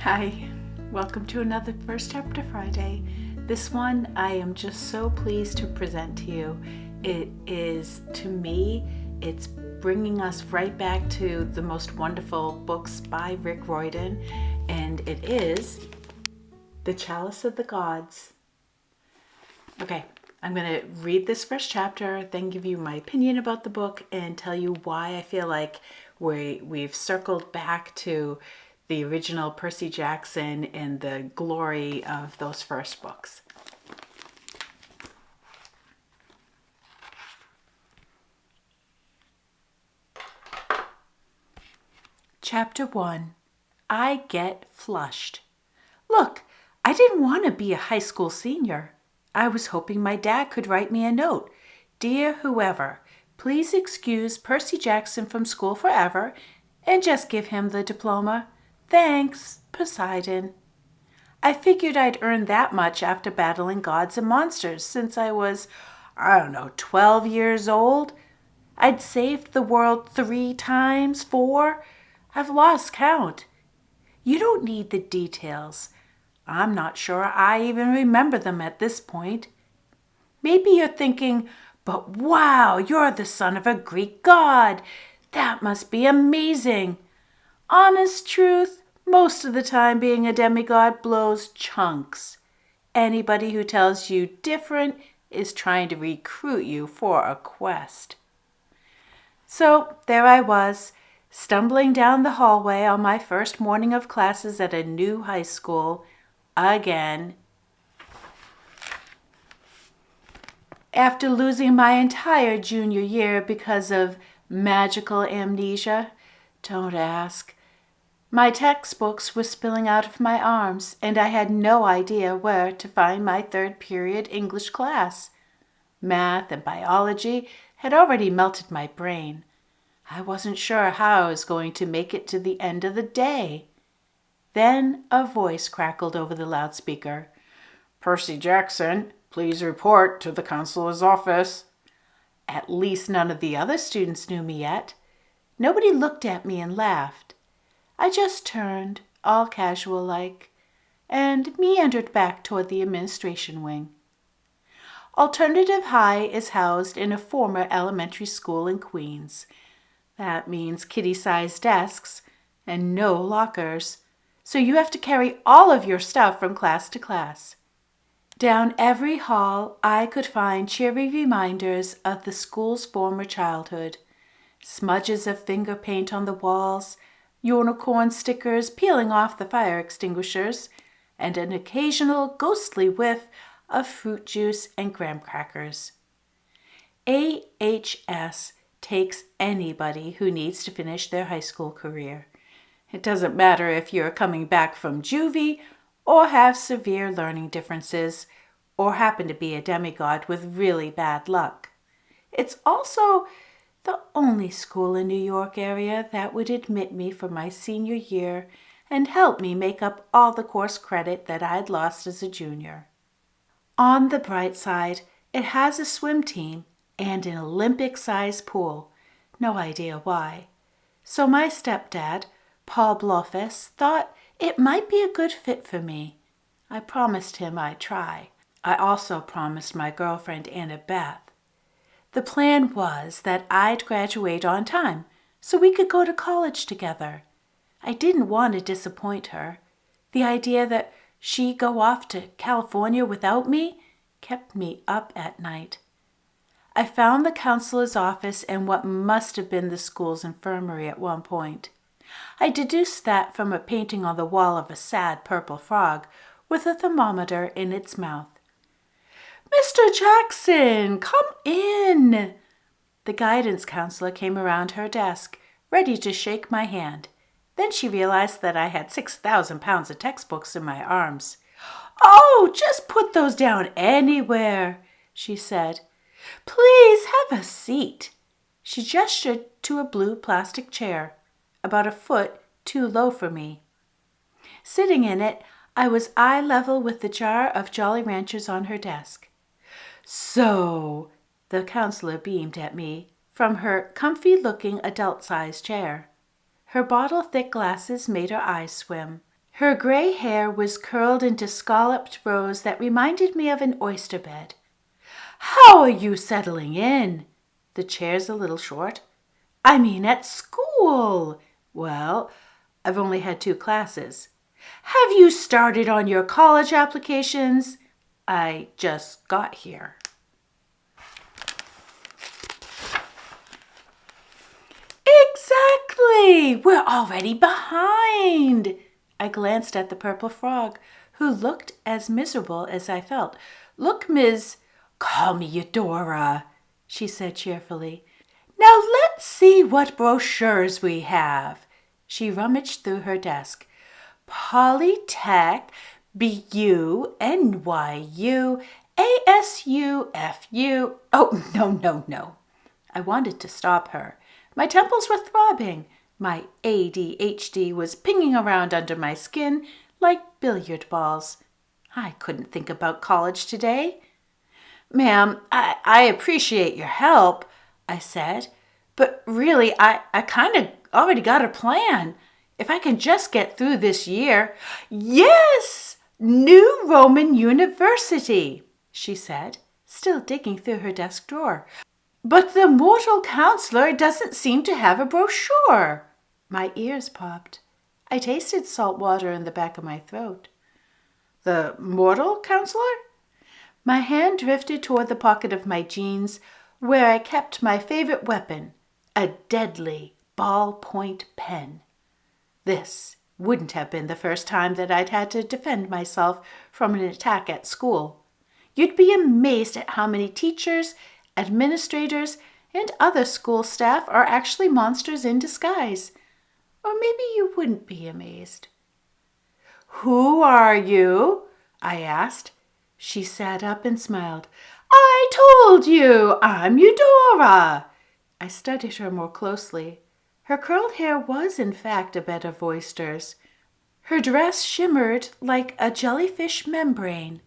Hi, welcome to another First Chapter Friday. This one I am just so pleased to present to you. It is, to me, it's bringing us right back to the most wonderful books by Rick Riordan, and it is The Chalice of the Gods. Okay, I'm going to read this first chapter, then give you my opinion about the book, and tell you why I feel like we've circled back to the original Percy Jackson and the glory of those first books. Chapter 1. I Get Flushed. Look, I didn't want to be a high school senior. I was hoping my dad could write me a note. Dear whoever, please excuse Percy Jackson from school forever and just give him the diploma. Thanks, Poseidon. I figured I'd earn that much after battling gods and monsters since I was, 12 years old. I'd saved the world 3 times, 4. I've lost count. You don't need the details. I'm not sure I even remember them at this point. Maybe you're thinking, but wow, you're the son of a Greek god. That must be amazing. Honest truth, most of the time being a demigod blows chunks. Anybody who tells you different is trying to recruit you for a quest. So there I was, stumbling down the hallway on my first morning of classes at a new high school, again. After losing my entire junior year because of magical amnesia, don't ask. My textbooks were spilling out of my arms, and I had no idea where to find my third period English class. Math and biology had already melted my brain. I wasn't sure how I was going to make it to the end of the day. Then a voice crackled over the loudspeaker. Percy Jackson, please report to the counselor's office. At least none of the other students knew me yet. Nobody looked at me and laughed. I just turned, all casual-like, and meandered back toward the administration wing. Alternative High is housed in a former elementary school in Queens. That means kitty-sized desks and no lockers, so you have to carry all of your stuff from class to class. Down every hall, I could find cheery reminders of the school's former childhood. Smudges of finger paint on the walls, unicorn stickers peeling off the fire extinguishers, and an occasional ghostly whiff of fruit juice and graham crackers. AHS takes anybody who needs to finish their high school career. It doesn't matter if you're coming back from juvie or have severe learning differences or happen to be a demigod with really bad luck. It's also the only school in New York area that would admit me for my senior year and help me make up all the course credit that I'd lost as a junior. On the bright side, it has a swim team and an Olympic-sized pool. No idea why. So my stepdad, Paul Blofus, thought it might be a good fit for me. I promised him I'd try. I also promised my girlfriend Annabeth. The plan was that I'd graduate on time so we could go to college together. I didn't want to disappoint her. The idea that she'd go off to California without me kept me up at night. I found the counselor's office in what must have been the school's infirmary at one point. I deduced that from a painting on the wall of a sad purple frog with a thermometer in its mouth. Mr. Jackson, come in. The guidance counselor came around her desk, ready to shake my hand. Then she realized that I had 6,000 pounds of textbooks in my arms. Oh, just put those down anywhere, she said. Please have a seat. She gestured to a blue plastic chair, about a foot too low for me. Sitting in it, I was eye level with the jar of Jolly Ranchers on her desk. So, the counselor beamed at me from her comfy-looking adult-sized chair. Her bottle-thick glasses made her eyes swim. Her gray hair was curled into scalloped rows that reminded me of an oyster bed. "How are you settling in?" "The chair's a little short." "I mean at school." "Well, I've only had 2 classes." "Have you started on your college applications?" "I just got here." "Exactly! We're already behind." I glanced at the purple frog, who looked as miserable as I felt. "Look, Ms. "Call me Eudora," she said cheerfully. "Now let's see what brochures we have." She rummaged through her desk. "Polytech, BU, NYU, ASU, FU." "Oh, no. I wanted to stop her. My temples were throbbing. My ADHD was pinging around under my skin like billiard balls. I couldn't think about college today. "Ma'am, I appreciate your help," I said, "but really, I kind of already got a plan. If I can just get through this year—" "Yes, New Roman University," she said, still digging through her desk drawer. "But the mortal counselor doesn't seem to have a brochure." My ears popped. I tasted salt water in the back of my throat. "The mortal counselor?" My hand drifted toward the pocket of my jeans where I kept my favorite weapon, a deadly ballpoint pen. This wouldn't have been the first time that I'd had to defend myself from an attack at school. You'd be amazed at how many teachers, administrators, and other school staff are actually monsters in disguise. Or maybe you wouldn't be amazed. "Who are you?" I asked. She sat up and smiled. "I told you, I'm Eudora." I studied her more closely. Her curled hair was, in fact, a bed of oysters. Her dress shimmered like a jellyfish membrane.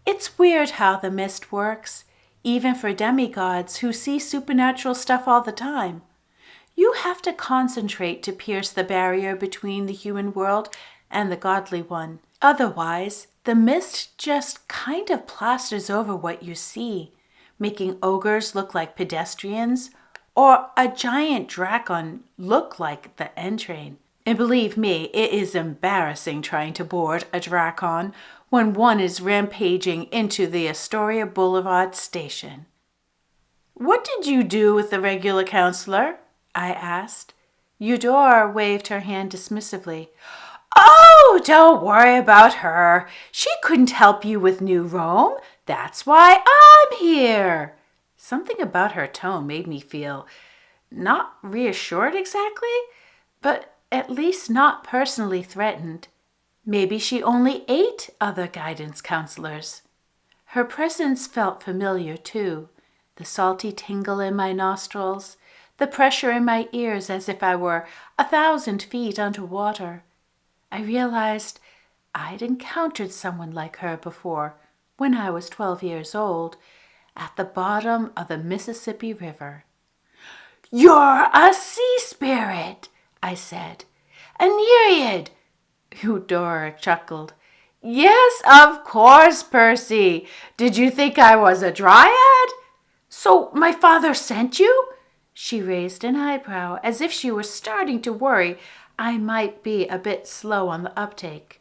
It's weird how the mist works, even for demigods who see supernatural stuff all the time. You have to concentrate to pierce the barrier between the human world and the godly one. Otherwise, the mist just kind of plasters over what you see, making ogres look like pedestrians or a giant dragon look like the entrain. And believe me, it is embarrassing trying to board a dracon when one is rampaging into the Astoria Boulevard station. "What did you do with the regular counselor?" I asked. Eudora waved her hand dismissively. "Oh, don't worry about her. She couldn't help you with New Rome. That's why I'm here." Something about her tone made me feel not reassured exactly, but at least not personally threatened. Maybe she only ate other guidance counselors. Her presence felt familiar, too. The salty tingle in my nostrils, the pressure in my ears as if I were 1,000 feet underwater. I realized I'd encountered someone like her before when I was 12 years old at the bottom of the Mississippi River. "You're a sea spirit," I said. "A Nereid." Eudora chuckled. "Yes, of course, Percy. Did you think I was a dryad? So my father sent you?" She raised an eyebrow as if she were starting to worry I might be a bit slow on the uptake.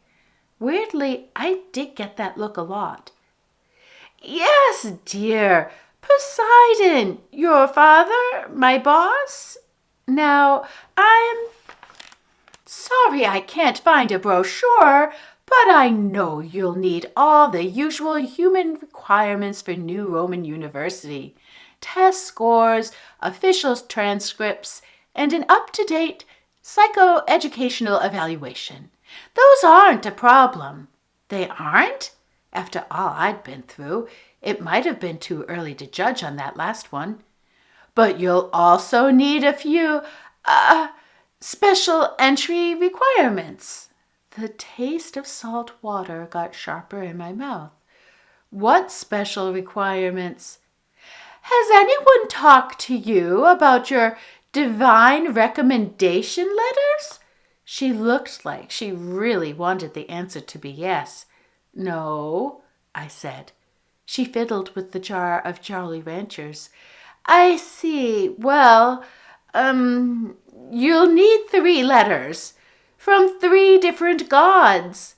Weirdly, I did get that look a lot. "Yes, dear. Poseidon, your father, my boss. Now, I'm sorry I can't find a brochure, but I know you'll need all the usual human requirements for New Roman University. Test scores, official transcripts, and an up-to-date psychoeducational evaluation. Those aren't a problem." "They aren't?" After all I'd been through, it might have been too early to judge on that last one. "But you'll also need a few, special entry requirements." The taste of salt water got sharper in my mouth. "What special requirements?" "Has anyone talked to you about your divine recommendation letters?" She looked like she really wanted the answer to be yes. No, I said. She fiddled with the jar of Jolly Ranchers. I see. Well, you'll need 3 letters from 3 different gods.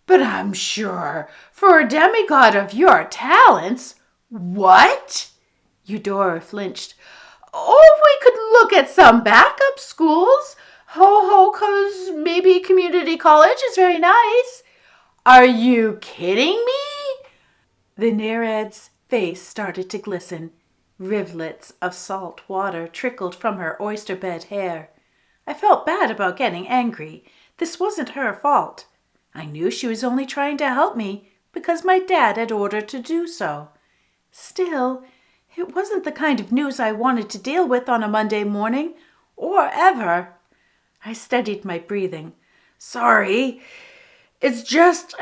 But I'm sure, for a demigod of your talents. What? Eudora flinched. Oh, we could look at some backup schools. Ho, 'cause maybe community college is very nice. Are you kidding me? The Nereid's face started to glisten. Rivulets of salt water trickled from her oyster-bed hair. I felt bad about getting angry. This wasn't her fault. I knew she was only trying to help me because my dad had ordered to do so. Still, it wasn't the kind of news I wanted to deal with on a Monday morning, or ever. I steadied my breathing. Sorry, it's just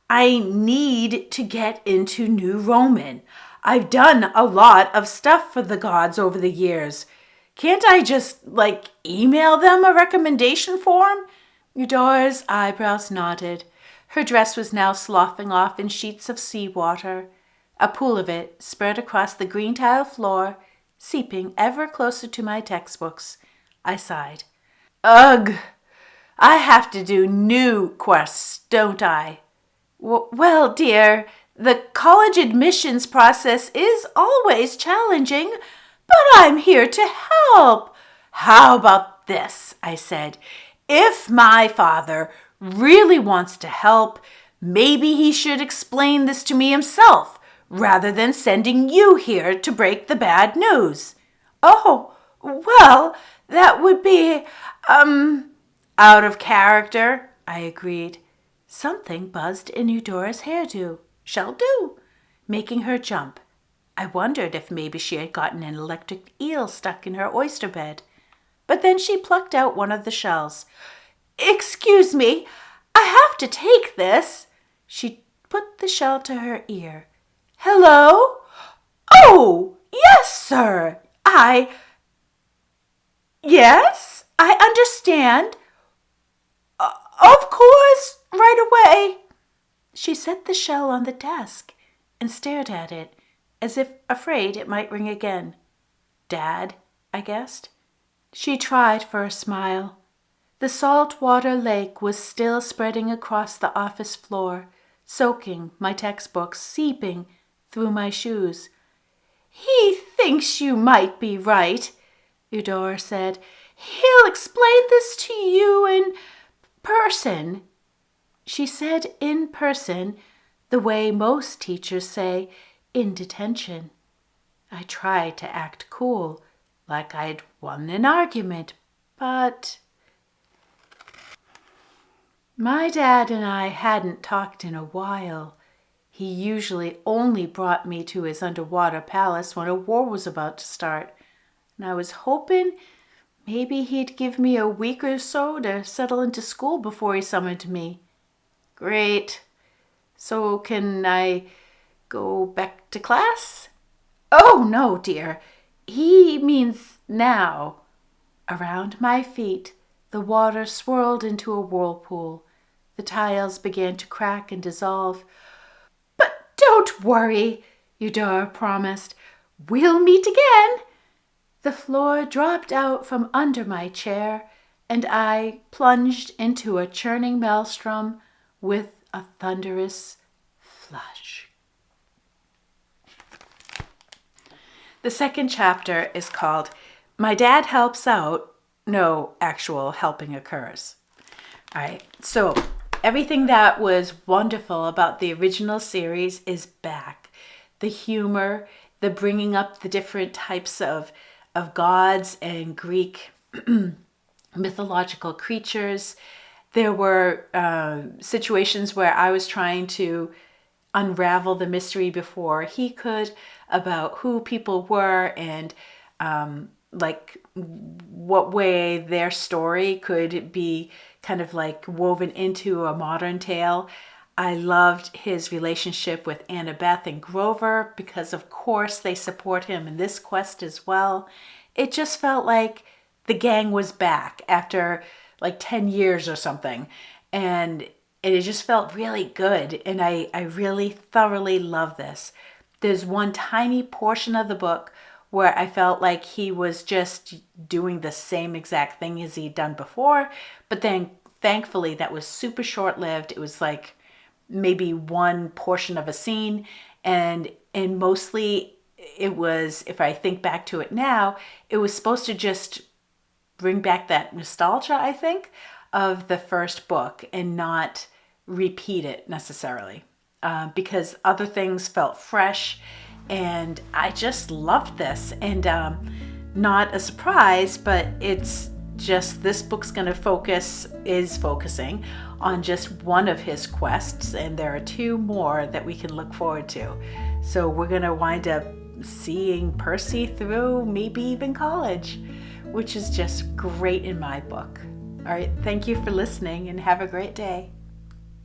I need to get into New Roman. I've done a lot of stuff for the gods over the years. Can't I just, email them a recommendation form? Eudora's eyebrows nodded. Her dress was now sloughing off in sheets of seawater. A pool of it spread across the green tile floor, seeping ever closer to my textbooks. I sighed. Ugh! I have to do new quests, don't I? Well, dear, the college admissions process is always challenging, but I'm here to help. How about this? I said. If my father really wants to help, maybe he should explain this to me himself, rather than sending you here to break the bad news. Oh, well, that would be, out of character, I agreed. Something buzzed in Eudora's hairdo, shall do, making her jump. I wondered if maybe she had gotten an electric eel stuck in her oyster bed. But then she plucked out one of the shells. Excuse me, I have to take this. She put the shell to her ear. Hello? Oh, yes, sir. Yes, I understand. Of course, right away. She set the shell on the desk and stared at it, as if afraid it might ring again. Dad, I guessed. She tried for a smile. The saltwater lake was still spreading across the office floor, soaking my textbooks, seeping through my shoes. He thinks you might be right, Eudora said. He'll explain this to you in person. She said in person, the way most teachers say in detention. I tried to act cool, like I'd won an argument, but my dad and I hadn't talked in a while. He usually only brought me to his underwater palace when a war was about to start, and I was hoping maybe he'd give me a week or so to settle into school before he summoned me. Great. So can I go back to class? Oh, no, dear. He means now. Around my feet, the water swirled into a whirlpool. The tiles began to crack and dissolve. But don't worry, Eudora promised. We'll meet again. The floor dropped out from under my chair, and I plunged into a churning maelstrom with a thunderous flush. The second chapter is called My Dad Helps Out. No actual helping occurs. All right, so everything that was wonderful about the original series is back. The humor, the bringing up the different types of gods and Greek mythological creatures. There were situations where I was trying to unravel the mystery before he could about who people were and what way their story could be kind of woven into a modern tale. I loved his relationship with Annabeth and Grover because of course they support him in this quest as well. It just felt like the gang was back after like 10 years or something. And it just felt really good. And I really thoroughly love this. There's one tiny portion of the book where I felt like he was just doing the same exact thing as he'd done before. But then thankfully that was super short lived. It was like maybe one portion of a scene. And mostly it was, if I think back to it now, it was supposed to just bring back that nostalgia, I think, of the first book and not repeat it necessarily. Because other things felt fresh, and I just loved this. And not a surprise, but it's just this book's going to focusing on just one of his quests, and there are two more that we can look forward to. So we're going to wind up seeing Percy through maybe even college, which is just great in my book. All right, thank you for listening and have a great day.